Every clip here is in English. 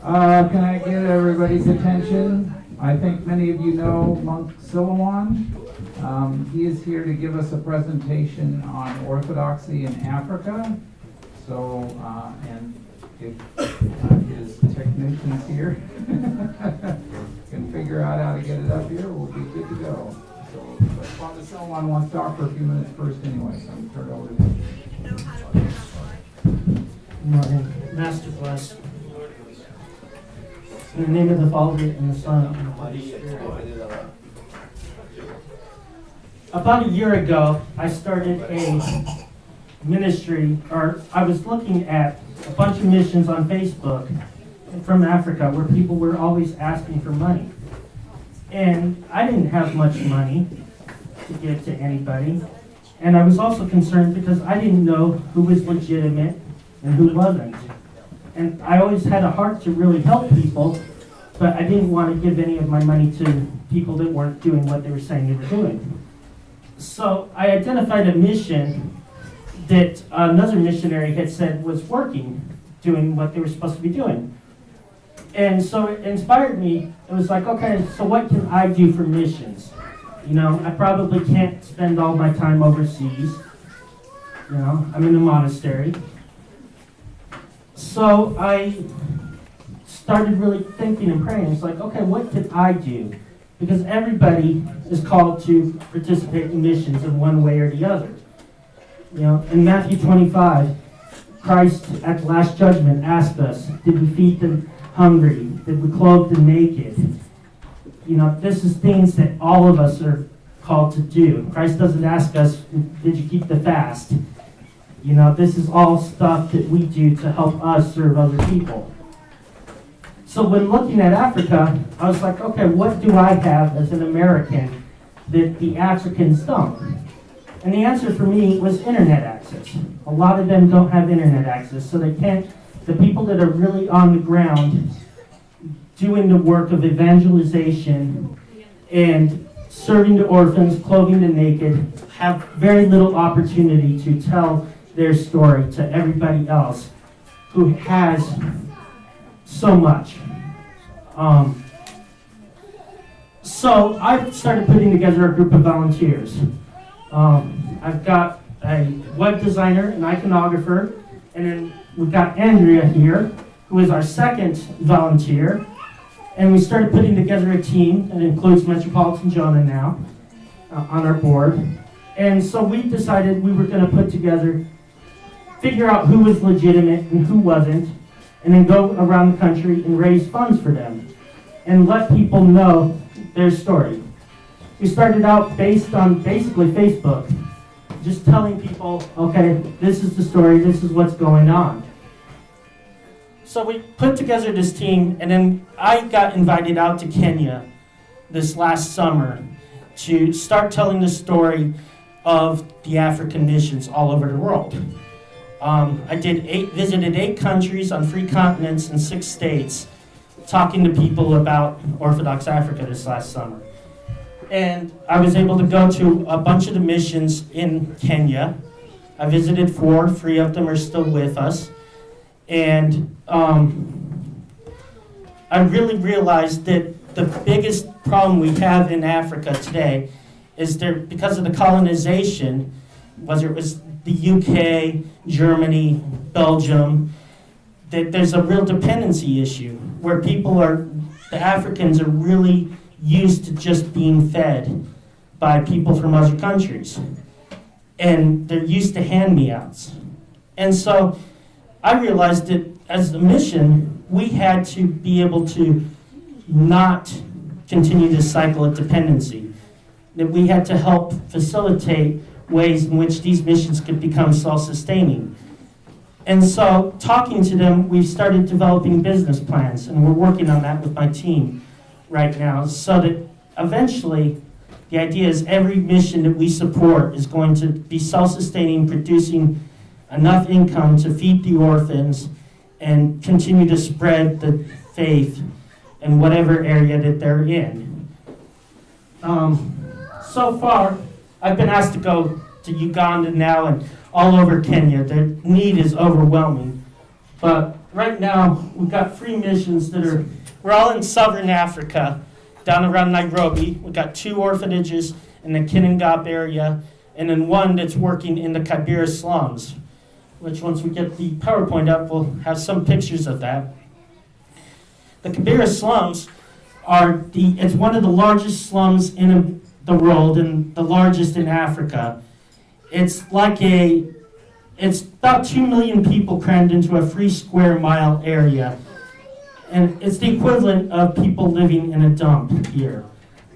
Can I get everybody's attention? I think many of you know Monk Silouan. He is here to give us a presentation on Orthodoxy in Africa. So, and if his technicians here can figure out how to get it up here, we'll be good to go. So, but Father Silouan wants to talk for a few minutes first anyway, so I'm going to turn it over to him. Good morning. Master bless. In the name of the Father, and the Son, and the Holy Spirit. About a year ago, I started a ministry, or I was looking at a bunch of missions on Facebook from Africa where people were always asking for money. And I didn't have much money to give to anybody. And I was also concerned because I didn't know who was legitimate and who wasn't. And I always had a heart to really help people, but I didn't want to give any of my money to people that weren't doing what they were saying they were doing. So I identified a mission that another missionary had said was working, doing what they were supposed to be doing. And so it inspired me. It was like, okay, so what can I do for missions? You know, I probably can't spend all my time overseas. You know, I'm in a monastery. So I started really thinking and praying. It's like, okay, what can I do? Because everybody is called to participate in missions in one way or the other. You know, in Matthew 25, Christ at the Last Judgment asked us, did we feed the hungry? Did we clothe the naked? You know, this is things that all of us are called to do. Christ doesn't ask us, did you keep the fast? You know, this is all stuff that we do to help us serve other people. So when looking at Africa, I was like, okay, what do I have as an American that the Africans don't? And the answer for me was internet access. A lot of them don't have internet access, so they can't, the people that are really on the ground doing the work of evangelization and serving the orphans, clothing the naked, have very little opportunity to tell their story to everybody else who has so much. So I started putting together a group of volunteers. I've got a web designer, an iconographer, and then we've got Andrea here, who is our second volunteer. And we started putting together a team that includes Metropolitan Jonah now on our board. And so we decided we were going to put together, figure out who was legitimate and who wasn't, and then go around the country and raise funds for them and let people know their story. We started out based on basically Facebook, just telling people, okay, this is the story, this is what's going on. So we put together this team, and then I got invited out to Kenya this last summer to start telling the story of the African missions all over the world. I visited 8 countries on 3 continents and 6 states, talking to people about Orthodox Africa this last summer. And I was able to go to a bunch of the missions in Kenya. I visited 4, 3 of them are still with us. And I really realized that the biggest problem we have in Africa today is because of the colonization, whether it was the UK, Germany, Belgium, that there's a real dependency issue where the Africans are really used to just being fed by people from other countries. And they're used to hand-me-outs. And so I realized that as a mission, we had to be able to not continue this cycle of dependency. That we had to help facilitate ways in which these missions could become self-sustaining. And so, talking to them, we've started developing business plans, and we're working on that with my team right now, so that eventually, the idea is every mission that we support is going to be self-sustaining, producing enough income to feed the orphans and continue to spread the faith in whatever area that they're in. So far, I've been asked to go to Uganda now and all over Kenya. The need is overwhelming. But right now, we've got 3 missions we're all in southern Africa, down around Nairobi. We've got 2 orphanages in the Kinangop area, and then 1 that's working in the Kibera slums, which once we get the PowerPoint up, we'll have some pictures of that. The Kibera slums it's one of the largest slums in the world and the largest in Africa. It's about 2 million people crammed into a 3 square mile area. And it's the equivalent of people living in a dump here.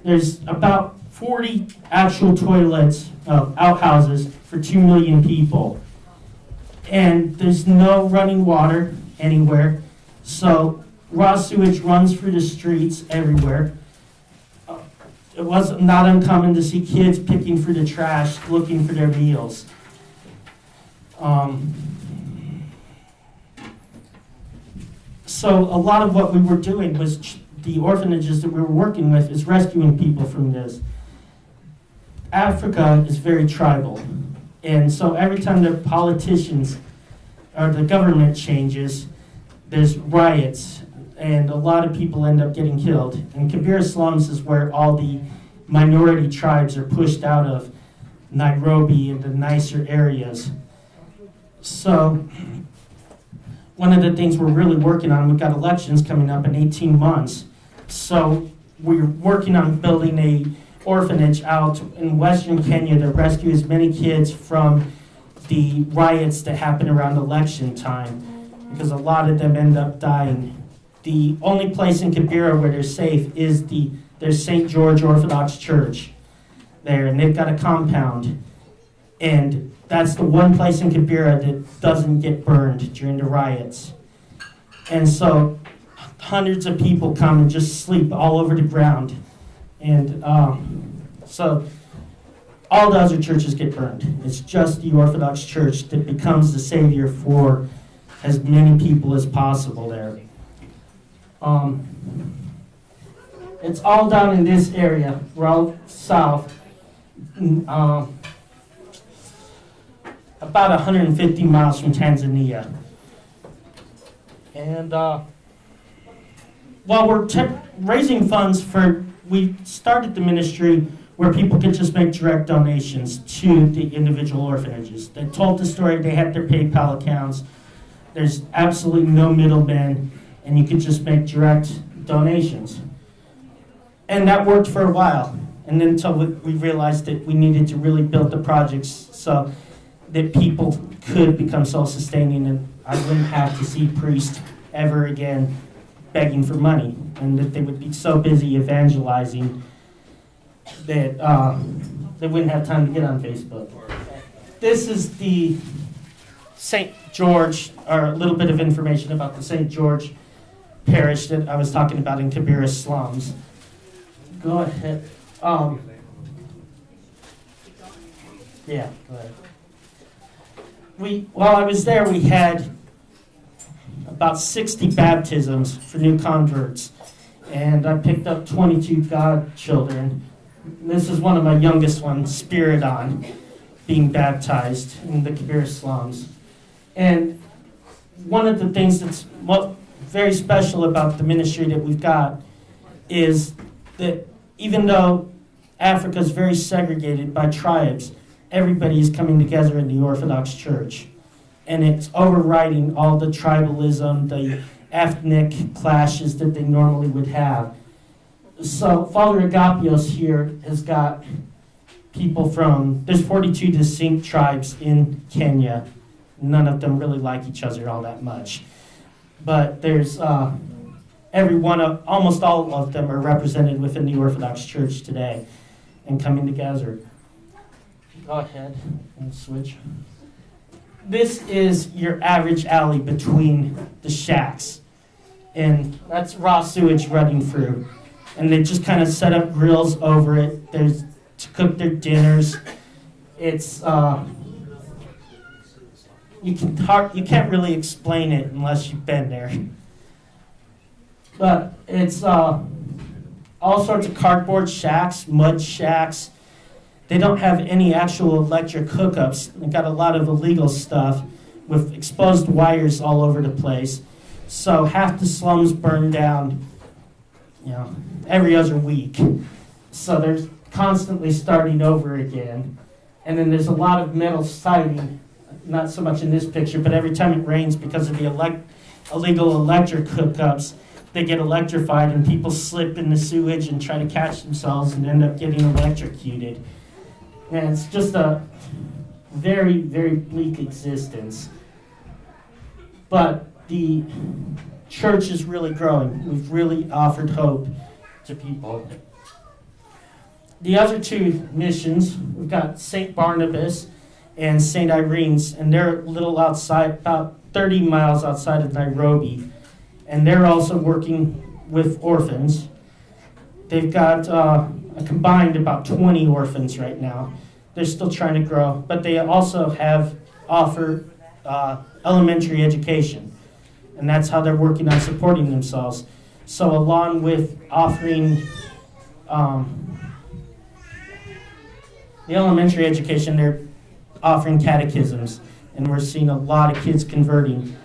There's about 40 actual toilets, outhouses for 2 million people. And there's no running water anywhere. So raw sewage runs through the streets everywhere. It was not uncommon to see kids picking through the trash, looking for their meals. So a lot of what we were doing was the orphanages that we were working with is rescuing people from this. Africa is very tribal. And so every time the politicians or the government changes, there's riots, and a lot of people end up getting killed. And Kibera slums is where all the minority tribes are pushed out of Nairobi and the nicer areas. So one of the things we're really working on, we've got elections coming up in 18 months. So we're working on building a orphanage out in Western Kenya to rescue as many kids from the riots that happen around election time, because a lot of them end up dying. The only place in Kibera where they're safe is there's St. George Orthodox Church there, and they've got a compound. And that's the one place in Kibera that doesn't get burned during the riots. And so hundreds of people come and just sleep all over the ground. And so all the other churches get burned. It's just the Orthodox Church that becomes the savior for as many people as possible there. It's all down in this area. We're all south. About 150 miles from Tanzania. And while we're raising funds we started the ministry where people could just make direct donations to the individual orphanages. They told the story, they had their PayPal accounts. There's absolutely no middlemen, and you could just make direct donations. And that worked for a while. And then until we realized that we needed to really build the projects so that people could become self-sustaining, and I wouldn't have to see priests ever again begging for money, and that they would be so busy evangelizing that they wouldn't have time to get on Facebook. This is the St. George, or a little bit of information about the St. George parish that I was talking about in Kibera slums. Go ahead. Yeah, go ahead. While I was there, we had about 60 baptisms for new converts, and I picked up 22 godchildren. This is one of my youngest ones, Spiridon, being baptized in the Kibera slums. And one of the things that's very special about the ministry that we've got is that even though Africa is very segregated by tribes, everybody is coming together in the Orthodox Church. And it's overriding all the tribalism, the ethnic clashes that they normally would have. So Father Agapios here has got people there's 42 distinct tribes in Kenya. None of them really like each other all that much. But there's almost all of them are represented within the Orthodox Church today and coming together. Go ahead and switch. This is your average alley between the shacks. And that's raw sewage running through. And they just kind of set up grills over it. There's to cook their dinners. It's you can't really explain it unless you've been there. But it's all sorts of cardboard shacks, mud shacks. They don't have any actual electric hookups. They've got a lot of illegal stuff with exposed wires all over the place. So half the slums burn down, every other week. So they're constantly starting over again. And then there's a lot of metal siding, not so much in this picture, but every time it rains, because of the illegal electric hookups, they get electrified and people slip in the sewage and try to catch themselves and end up getting electrocuted. And it's just a very, very bleak existence. But the church is really growing. We've really offered hope to people. The other two missions, we've got St. Barnabas and St. Irene's, and they're a little outside, about 30 miles outside of Nairobi. And they're also working with orphans. They've got a combined about 20 orphans right now. They're still trying to grow, but they also offer elementary education, and that's how they're working on supporting themselves. So along with offering the elementary education, they're offering catechisms, and we're seeing a lot of kids converting.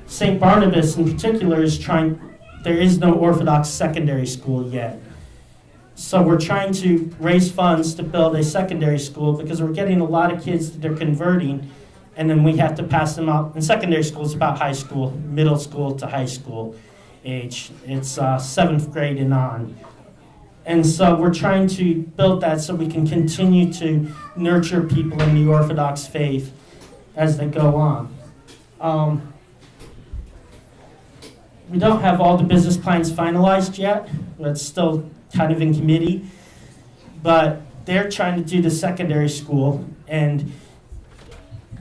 St. Barnabas in particular there is no Orthodox secondary school yet. So we're trying to raise funds to build a secondary school because we're getting a lot of kids that are converting, and then we have to pass them out. And secondary school is about high school, middle school to high school age. It's 7th grade and on. And so we're trying to build that so we can continue to nurture people in the Orthodox faith as they go on. We don't have all the business plans finalized yet. It's still kind of in committee. But they're trying to do the secondary school and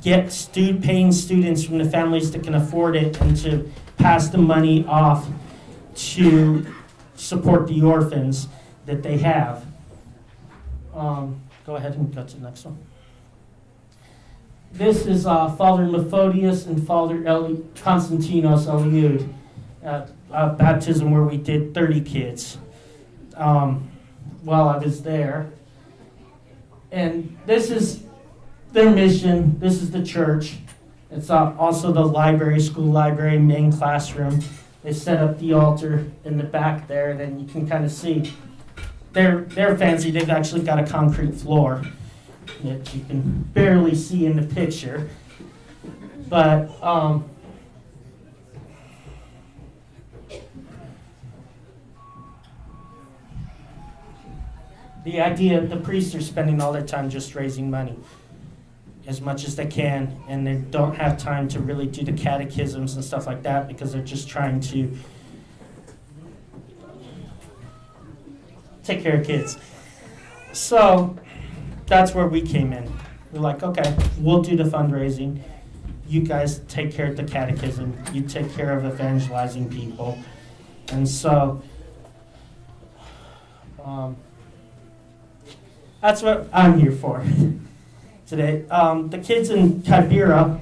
get paying students from the families that can afford it and to pass the money off to support the orphans that they have. Go ahead and go to the next one. This is Father Methodius and Father Konstantinos Eliud at a baptism where we did 30 kids while I was there. And this is their mission. This is the church. It's also the library, school library, main classroom. They set up the altar in the back there, and then you can kind of see. They're fancy. They've actually got a concrete floor that you can barely see in the picture. But the idea, the priests are spending all their time just raising money as much as they can, and they don't have time to really do the catechisms and stuff like that because they're just trying to take care of kids. So that's where we came in. We're like, okay, we'll do the fundraising. You guys take care of the catechism. You take care of evangelizing people. And so that's what I'm here for today. The kids in Kibera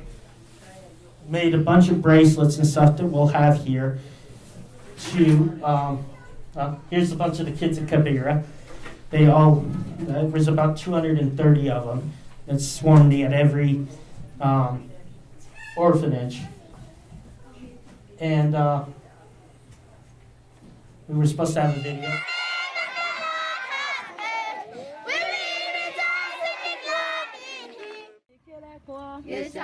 made a bunch of bracelets and stuff that we'll have here to, here's a bunch of the kids in Kibera. There was about 230 of them that swarmed at every orphanage. And we were supposed to have a video. This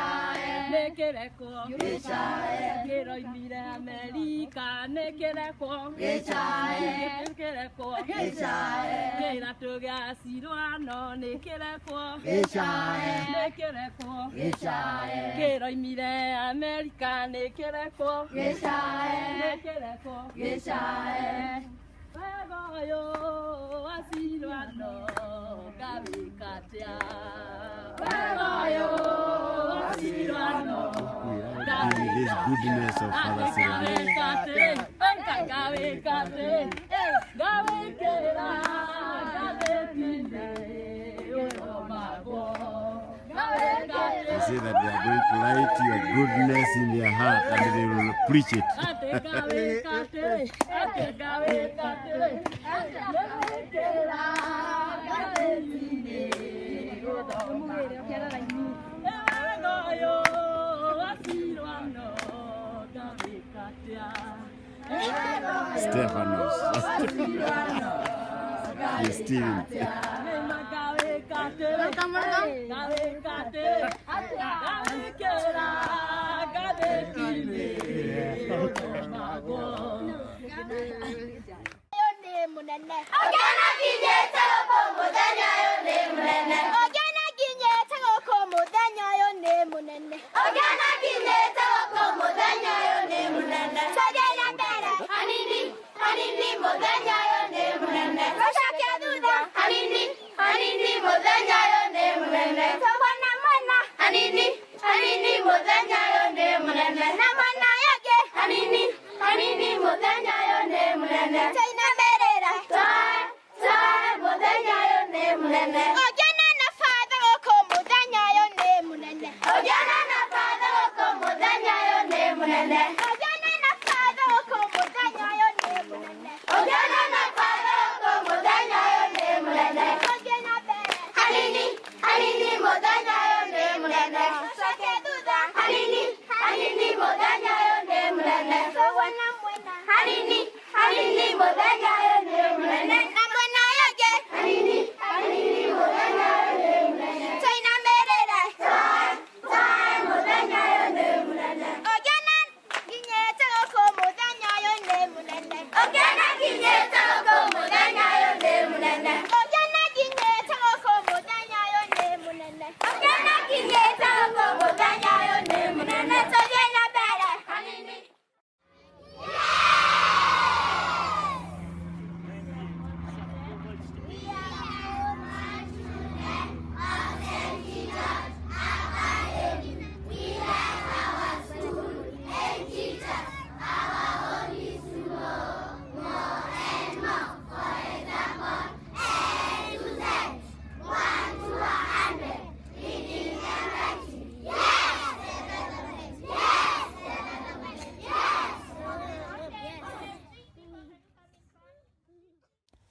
goodness of Father Silouan. They say that they are going to light your goodness in their heart and they will preach it. Stephanos. Yes, Steven.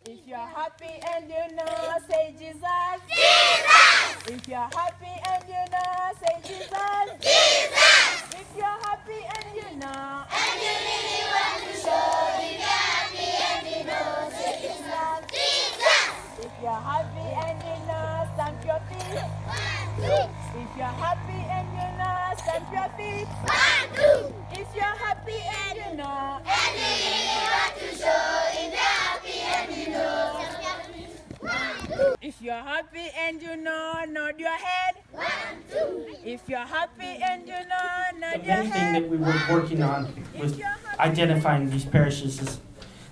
If you're happy and you know, say Jesus. Jesus! If you're happy and you know, say Jesus. Jesus! If you're happy and you know, and you really want to show, if you're happy and you know, say Jesus. Jesus! If you're happy and you know, stamp your feet. 1, 2. If you're happy and you know, stamp your feet. 1, 2. If you're happy and you know, and you really want to show, if you're happy and you know. If you're happy and you know, nod your head. 1, 2. If you're happy and you know, nod The your main thing head. that we were working on was identifying these parishes as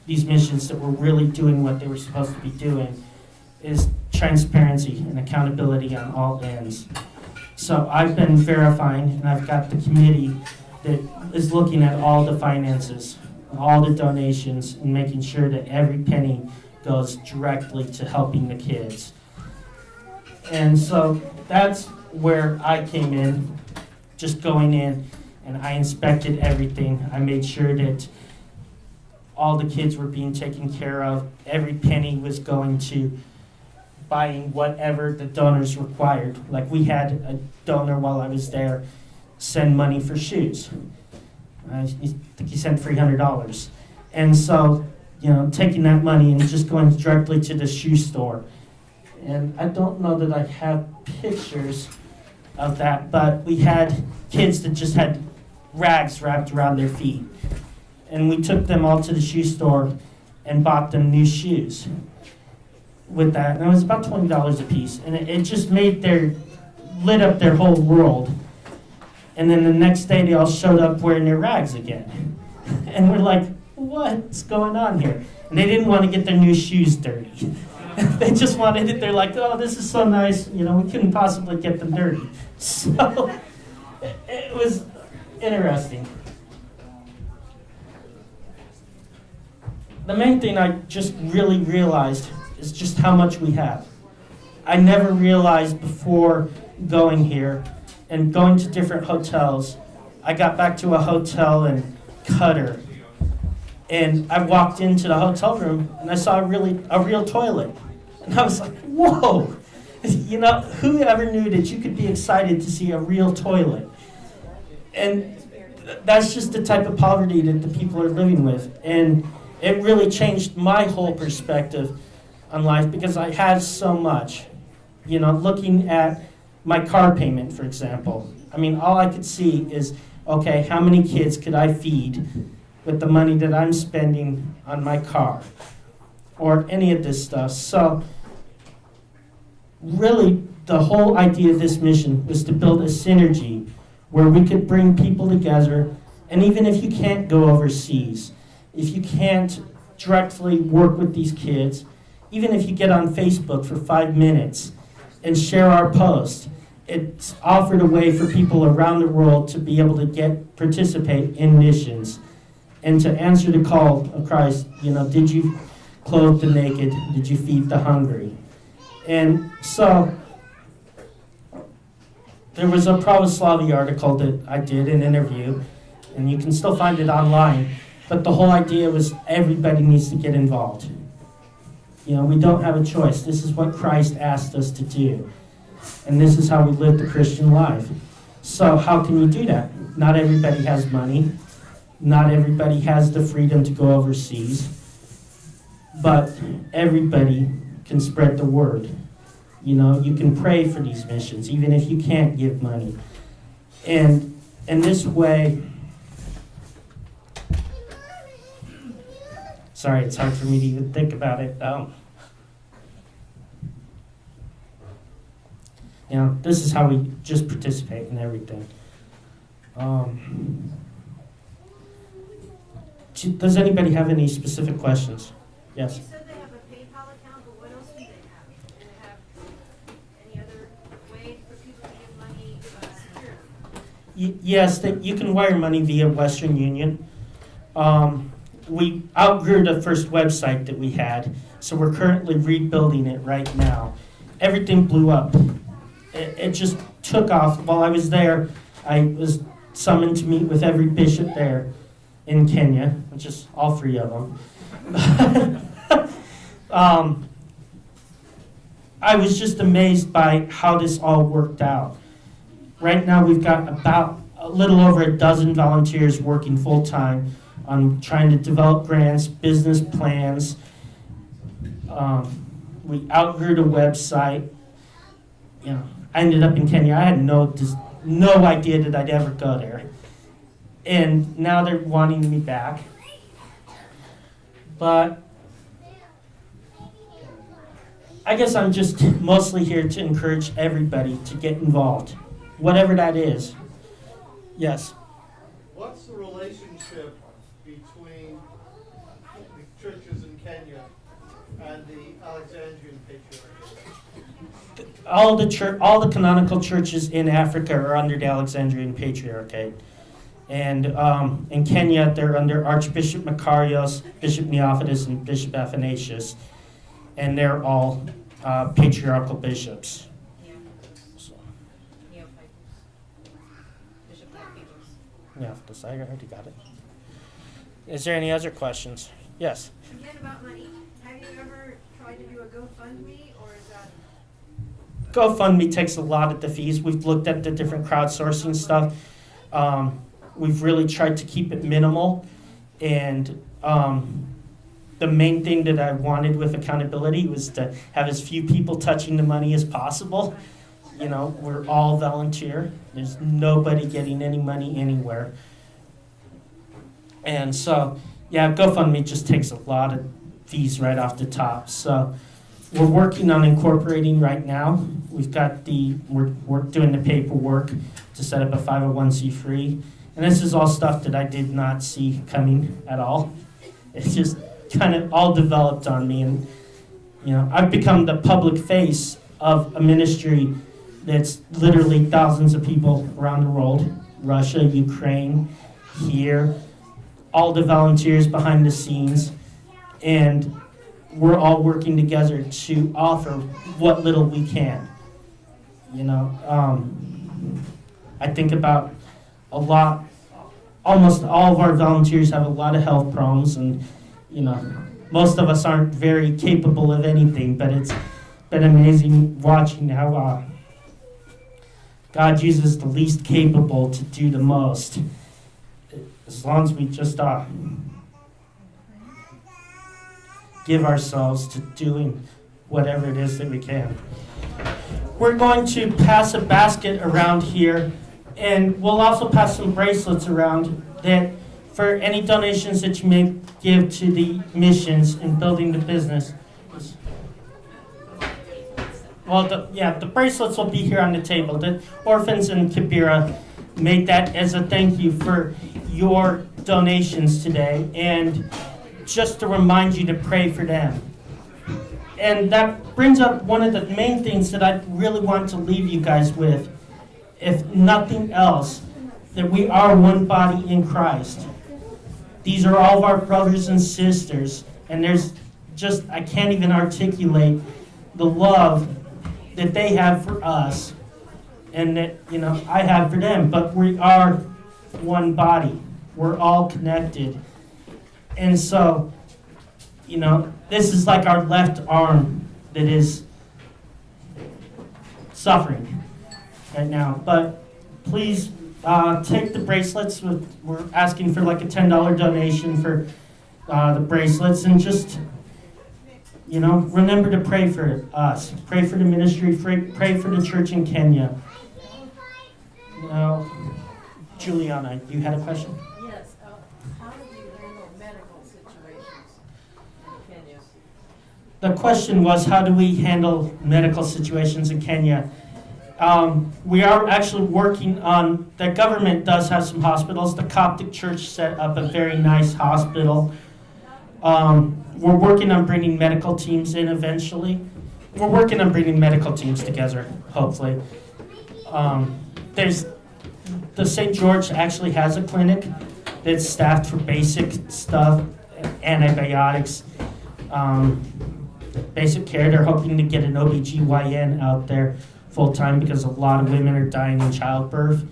these missions that were really doing what they were supposed to be doing is transparency and accountability on all ends. So I've been verifying, and I've got the committee that is looking at all the finances, all the donations, and making sure that every penny goes directly to helping the kids. And so that's where I came in, just going in, and I inspected everything. I made sure that all the kids were being taken care of. Every penny was going to buying whatever the donors required. Like we had a donor while I was there send money for shoes. I think he sent $300. And so, taking that money and just going directly to the shoe store. And I don't know that I have pictures of that, but we had kids that just had rags wrapped around their feet. And we took them all to the shoe store and bought them new shoes with that. And it was about $20 a piece. And it just lit up their whole world. And then the next day they all showed up wearing their rags again. And we're like, what's going on here? And they didn't want to get their new shoes dirty. They just wanted it. They're like, oh, this is so nice. We couldn't possibly get them dirty. So it was interesting. The main thing I just really realized is just how much we have. I never realized before going here and going to different hotels. I got back to a hotel in Qatar, and I walked into the hotel room and I saw a real toilet. And I was like, whoa, who ever knew that you could be excited to see a real toilet? And that's just the type of poverty that the people are living with. And it really changed my whole perspective on life because I had so much. You know, looking at my car payment, for example. I mean, all I could see is, okay, how many kids could I feed with the money that I'm spending on my car or any of this stuff? So really, the whole idea of this mission was to build a synergy where we could bring people together, and even if you can't go overseas, if you can't directly work with these kids, even if you get on Facebook for 5 minutes and share our post, it's offered a way for people around the world to be able to participate in missions and to answer the call of Christ. You know, did you clothe the naked? Did you feed the hungry? And so there was a Pravoslavy article that I did, an interview, and you can still find it online. But the whole idea was everybody needs to get involved. You know, we don't have a choice. This is what Christ asked us to do. And this is how we live the Christian life. So how can you do that? Not everybody has money. Not everybody has the freedom to go overseas. But everybody can spread the word. You know, you can pray for these missions, even if you can't give money. And in this way, sorry, it's hard for me to even think about it. You know, this is how we just participate in everything. Does anybody have any specific questions? Yes? You said they have a PayPal account, but what else do they have? Do they have any other way for people to give money securely? Yes, you can wire money via Western Union. We outgrew the first website that we had, so we're currently rebuilding it right now. Everything blew up. It just took off. While I was there, I was summoned to meet with every bishop there in Kenya, which is all 3 of them. I was just amazed by how this all worked out. Right now we've got about a little over a dozen volunteers working full-time on trying to develop grants, business plans. We outgrew the website. You know, I ended up in Kenya. I had no idea that I'd ever go there. And now they're wanting me back. But I guess I'm just mostly here to encourage everybody to get involved, whatever that is. Yes? What's the relationship between the churches in Kenya and the Alexandrian Patriarchate? All the canonical churches in Africa are under the Alexandrian Patriarchate. And in Kenya, they're under Archbishop Makarios, Bishop Neophytus, and Bishop Athanasius. And they're all patriarchal bishops. So, Neophytus, I already got it. Is there any other questions? Yes? Again, about money. Have you ever tried to do a GoFundMe, or is that... GoFundMe takes a lot of the fees. We've looked at the different crowdsourcing stuff. We've really tried to keep it minimal. And the main thing that I wanted with accountability was to have as few people touching the money as possible. You know, we're all volunteer. There's nobody getting any money anywhere. And so, yeah, GoFundMe just takes a lot of fees right off the top. So we're working on incorporating right now. We've got we're doing the paperwork to set up a 501c3. And this is all stuff that I did not see coming at all. It's just kind of all developed on me. And, you know, I've become the public face of a ministry that's literally thousands of people around the world. Russia, Ukraine, here, all the volunteers behind the scenes. And we're all working together to offer what little we can. You know, I think about almost all of our volunteers have a lot of health problems, and, you know, most of us aren't very capable of anything, but it's been amazing watching how God uses the least capable to do the most. As long as we just give ourselves to doing whatever it is that we can. We're going to pass a basket around here, and we'll also pass some bracelets around that for any donations that you may give to the missions and building the business. Well, the bracelets will be here on the table. The orphans in Kibera made that as a thank you for your donations today, and just to remind you to pray for them. And that brings up one of the main things that I really want to leave you guys with, if nothing else, that we are one body in Christ. These are all of our brothers and sisters, and there's just, I can't even articulate the love that they have for us and that, I have for them, but we are one body. We're all connected. And so, this is like our left arm that is suffering right now. But please take the bracelets. We're asking for like a $10 donation for the bracelets, and just, remember to pray for us. Pray for the ministry. Pray for the church in Kenya. Juliana, you had a question? Yes. How do you handle medical situations in Kenya? The question was, how do we handle medical situations in Kenya? We are actually working on, the government does have some hospitals. The Coptic Church set up a very nice hospital. We're working on bringing medical teams in eventually. We're working on bringing medical teams together, hopefully. The St. George actually has a clinic that's staffed for basic stuff, antibiotics, basic care. They're hoping to get an OBGYN out there full-time because a lot of women are dying in childbirth.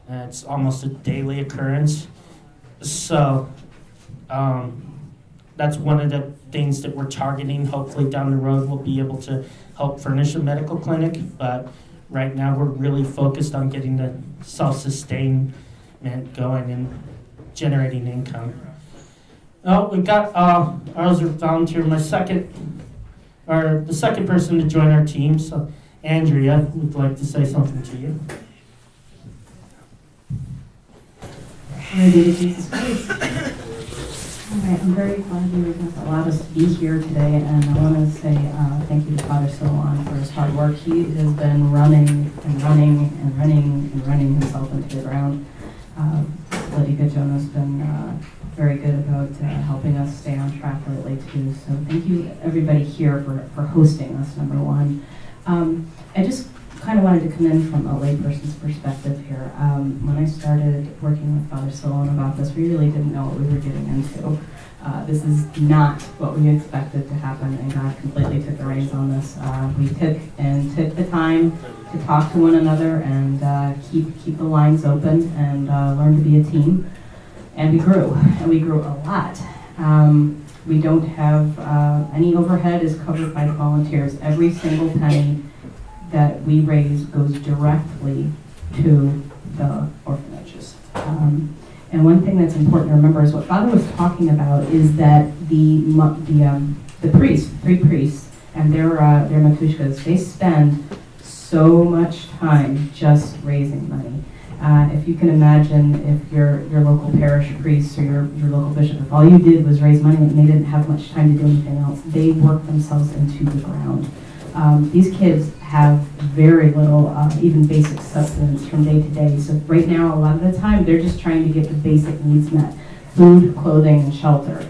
It's almost a daily occurrence. So that's one of the things that we're targeting. Hopefully down the road we'll be able to help furnish a medical clinic, but right now we're really focused on getting the self-sustainment going and generating income. We've got ours are volunteer. The second person to join our team. So Andrea would like to say something to you. Glory be to Jesus Christ. All right, I'm very glad you allowed us to be here today, and I want to say thank you to Father Silouan for his hard work. He has been running himself into the ground. Lydia Goodjona's been very good about helping us stay on track lately too. So thank you everybody here for hosting us, number one. I just kind of wanted to come in from a layperson's perspective here. When I started working with Father Silouan about this, we really didn't know what we were getting into. This is not what we expected to happen, and God completely took the reins on this. We took the time to talk to one another and keep the lines open and learn to be a team. And we grew a lot. We don't have any overhead is covered by the volunteers. Every single penny that we raise goes directly to the orphanages. And one thing that's important to remember is what Father was talking about is that the priests, 3 priests, and their matushkas, they spend so much time just raising money. If you can imagine if your local parish priest or your local bishop, if all you did was raise money and they didn't have much time to do anything else, they work themselves into the ground. These kids have very little, even basic sustenance from day to day. So right now, a lot of the time, they're just trying to get the basic needs met. Food, clothing, and shelter.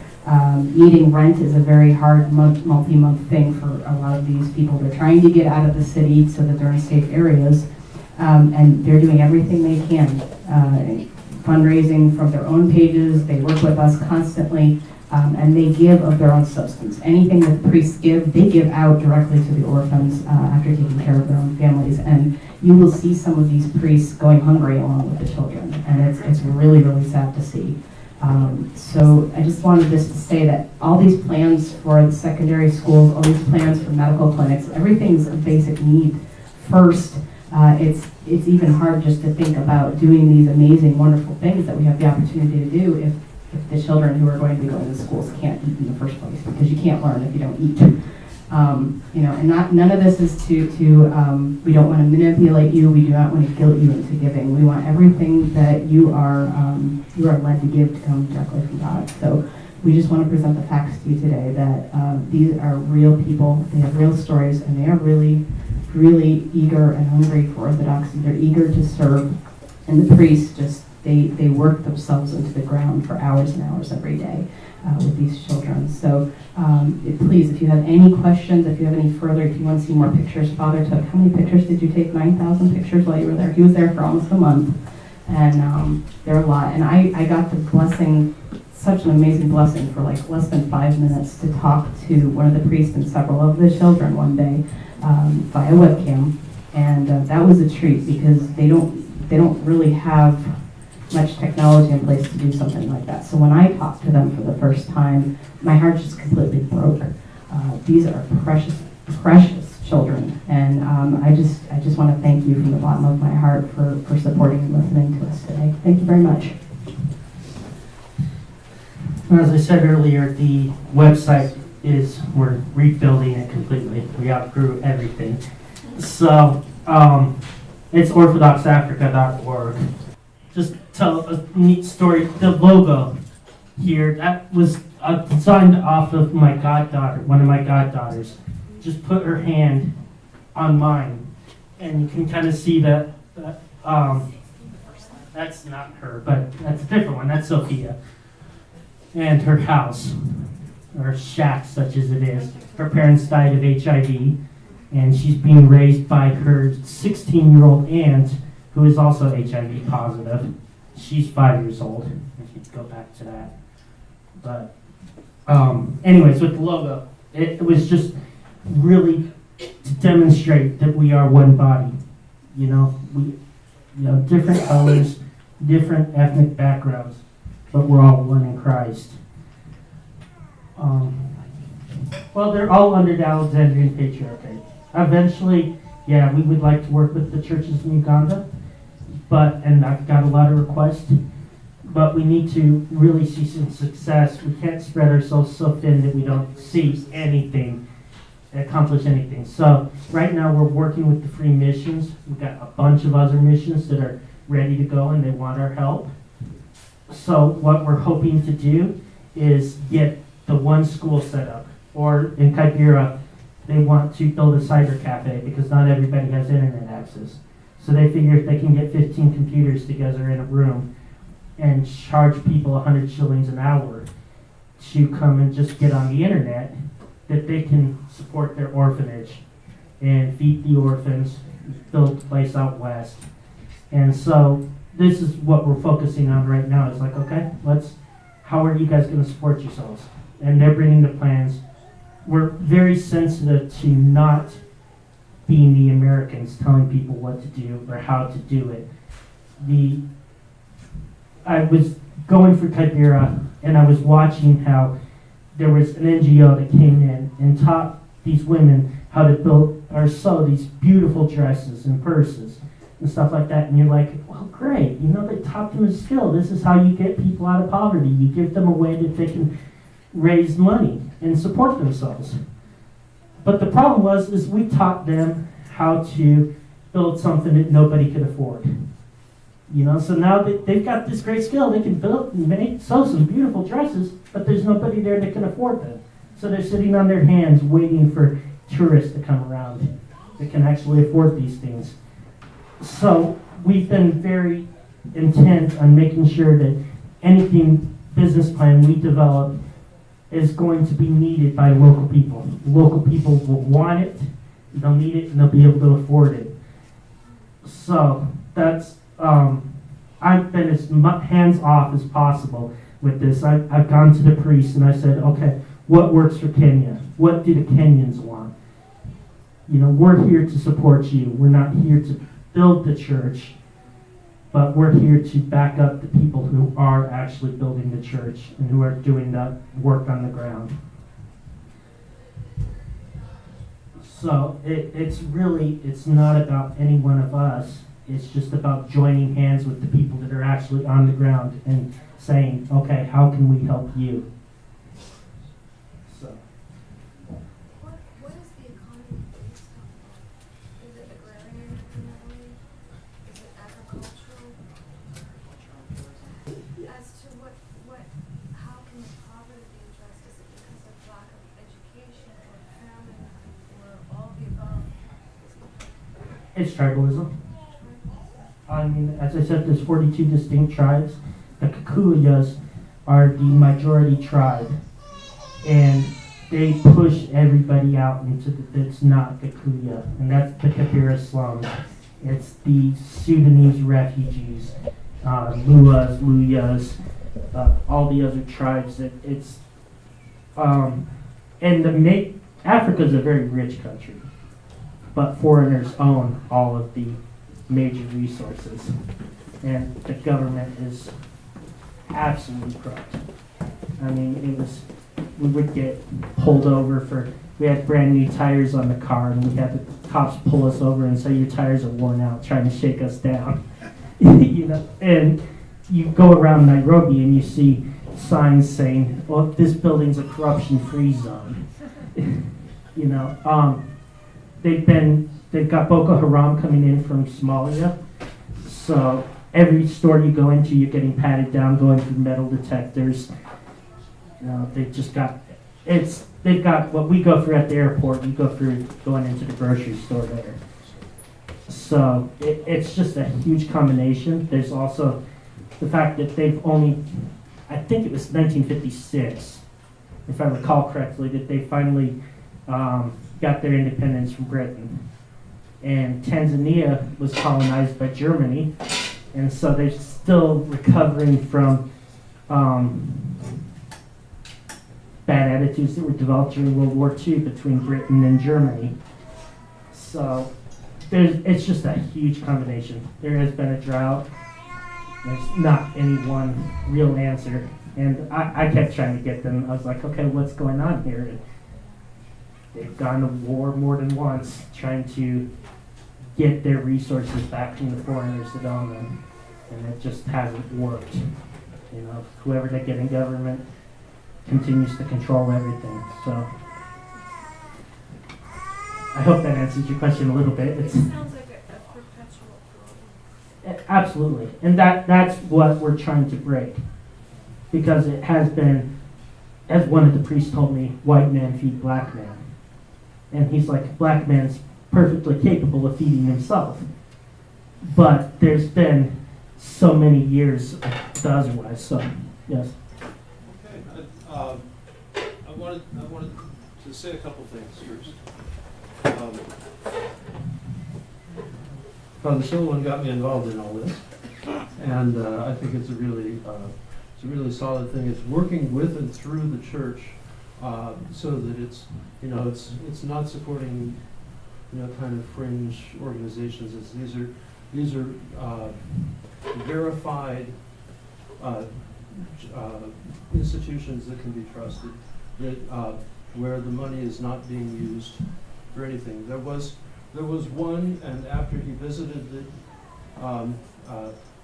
Needing rent is a very hard multi-month thing for a lot of these people. They're trying to get out of the city so that they're in safe areas, and they're doing everything they can. Fundraising from their own pages, they work with us constantly, and they give of their own substance. Anything that the priests give, they give out directly to the orphans after taking care of their own families. And you will see some of these priests going hungry along with the children, and it's really, really sad to see. So I just wanted just to say that all these plans for the secondary schools, all these plans for medical clinics, everything's a basic need first. It's even hard just to think about doing these amazing, wonderful things that we have the opportunity to do if the children who are going to be going to schools can't eat in the first place, because you can't learn if you don't eat. And none of this is to we don't want to manipulate you. We do not want to guilt you into giving. We want everything that you are led to give to come directly from God. So we just want to present the facts to you today that these are real people. They have real stories, and they are really, really eager and hungry for Orthodoxy. They're eager to serve, and the priests just they work themselves into the ground for hours and hours every day with these children. So please, if you have any questions, if you have any further, if you want to see more pictures, Father took, how many pictures did you take? 9,000 pictures while you were there. He was there for almost a month, and there are a lot. And I got the blessing, such an amazing blessing, for like less than 5 minutes to talk to one of the priests and several of the children one day via webcam, and that was a treat, because they don't really have much technology in place to do something like that. So when I talked to them for the first time, my heart just completely broke. These are precious, precious children, and I just want to thank you from the bottom of my heart for supporting and listening to us today. Thank you very much. As I said earlier, the website we're rebuilding it completely. We outgrew everything. So it's orthodoxafrica.org. Just tell a neat story. The logo here, that was designed off of my goddaughter, one of my goddaughters. Just put her hand on mine, and you can kind of see that that's not her, but that's a different one. That's Sophia. And her house, or shack such as it is. Her parents died of HIV, and she's being raised by her 16-year-old aunt, who is also HIV positive. She's 5 years old, if you go back to that. But anyways, with the logo, it was just really to demonstrate that we are one body. Different colors, different ethnic backgrounds, but we're all one in Christ. Well, they're all under the Alexandrian Patriarchate. Eventually, we would like to work with the churches in Uganda, and I've got a lot of requests, but we need to really see some success. We can't spread ourselves so thin that we don't see anything, accomplish anything. So right now we're working with the free missions. We've got a bunch of other missions that are ready to go, and they want our help. So what we're hoping to do is get the one school set up, or in Kibera, they want to build a cyber cafe because not everybody has internet access. So they figure if they can get 15 computers together in a room and charge people 100 shillings an hour to come and just get on the internet, that they can support their orphanage and feed the orphans, build a place out west. And so this is what we're focusing on right now. It's like, okay, how are you guys going to support yourselves? And they're bringing the plans. We're very sensitive to not being the Americans telling people what to do or how to do it. I was going for Kibera, and I was watching how there was an NGO that came in and taught these women how to build or sew these beautiful dresses and purses and stuff like that. And you're like, well, great. They taught them a skill. This is how you get people out of poverty. You give them a way that they can raise money and support themselves. But the problem is we taught them how to build something that nobody could afford. So now they've got this great skill. They can build and sew some beautiful dresses, but there's nobody there that can afford them. So they're sitting on their hands waiting for tourists to come around that can actually afford these things. So we've been very intent on making sure that anything business plan we develop is going to be needed by local people. Local people will want it, they'll need it, and they'll be able to afford it. So that's, I've been as hands off as possible with this. I've gone to the priest and I said, okay, what works for Kenya? What do the Kenyans want? We're here to support you. We're not here to build the church, but we're here to back up the people who are actually building the church and who are doing that work on the ground. So it's not about any one of us. It's just about joining hands with the people that are actually on the ground and saying, okay, how can we help you? So, What is the economy based on? Is it agrarian primarily? Is it agricultural? As to how can the poverty be addressed? Is it because of lack of education or famine or all of the above? it's tribalism. I mean, as I said, there's 42 distinct tribes. The Kikuyas are the majority tribe, and they push everybody out into that's not Kikuya, and that's the Kibera slums. It's the Sudanese refugees, Luas, Luyas, all the other tribes. Africa's a very rich country, but foreigners own all of the major resources, and the government is absolutely corrupt. I mean, we would get pulled over we had brand new tires on the car, and we had the cops pull us over and say your tires are worn out, trying to shake us down. And you go around Nairobi and you see signs saying, "Oh, this building's a corruption-free zone." They've got Boko Haram coming in from Somalia, so every store you go into, you're getting patted down, going through metal detectors. They've got what we go through at the airport, you go through going into the grocery store there. So it's just a huge combination. There's also the fact that I think it was 1956, if I recall correctly, that they finally got their independence from Britain. And Tanzania was colonized by Germany, and so they're still recovering from bad attitudes that were developed during World War II between Britain and Germany. So it's just a huge combination. There has been a drought. There's not any one real answer. And I kept trying to get them. I was like, okay, what's going on here? And they've gone to war more than once trying to get their resources back from the foreigners that own them. And it just hasn't worked. Whoever they get in government continues to control everything. So I hope that answers your question a little bit. It sounds like a perpetual problem. Absolutely. And that's what we're trying to break. Because it has been, as one of the priests told me, white man feed black man. And he's like, black man's perfectly capable of feeding himself. But there's been so many years otherwise. So, yes. I wanted to say a couple things first. Father Silouan got me involved in all this, and I think it's a really solid thing. It's working with and through the church, so that it's not supporting kind of fringe organizations. These are verified institutions that can be trusted, that where the money is not being used for anything. There was one, and after he visited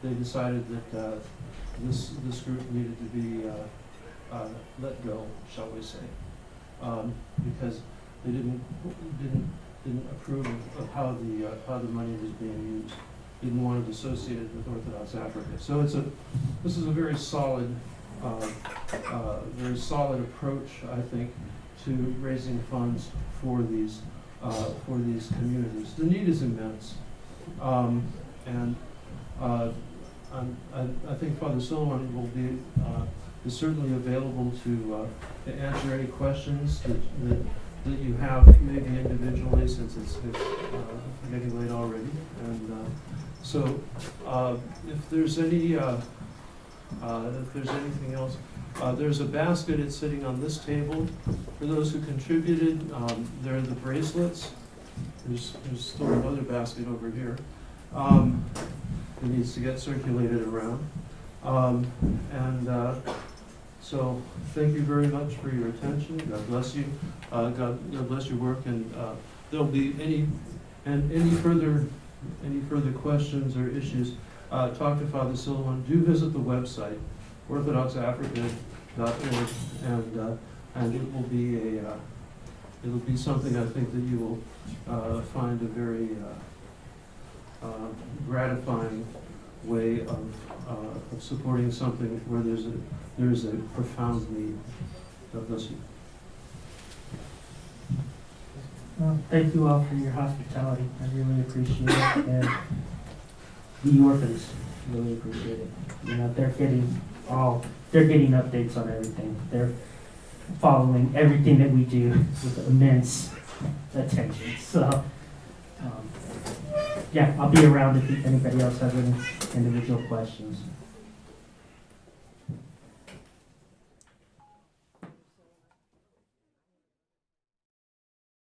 they decided that this group needed to be let go, shall we say, because they didn't approve of how the money was being used. Didn't want it associated with Orthodox Africa. So this is a very solid approach, I think, to raising funds for these communities. The need is immense, and I think Father Silouan will be is certainly available to answer any questions that you have, maybe individually, since it's getting late already. And so, if there's anything else, there's a basket. It's sitting on this table for those who contributed. There are the bracelets. There's still another basket over here. It needs to get circulated around. So thank you very much for your attention. God bless you. God bless your work. And there'll be any further any further questions or issues, talk to Father Silouan. Do visit the website, orthodoxafrica.org, and it will be it'll be something I think that you will find a very gratifying way of supporting something where there's a profound need. God bless you. Well, thank you all for your hospitality. I really appreciate it. And the orphans really appreciate it. You know, they're getting updates on everything. They're following everything that we do with immense attention. So, yeah, I'll be around if anybody else has any individual questions.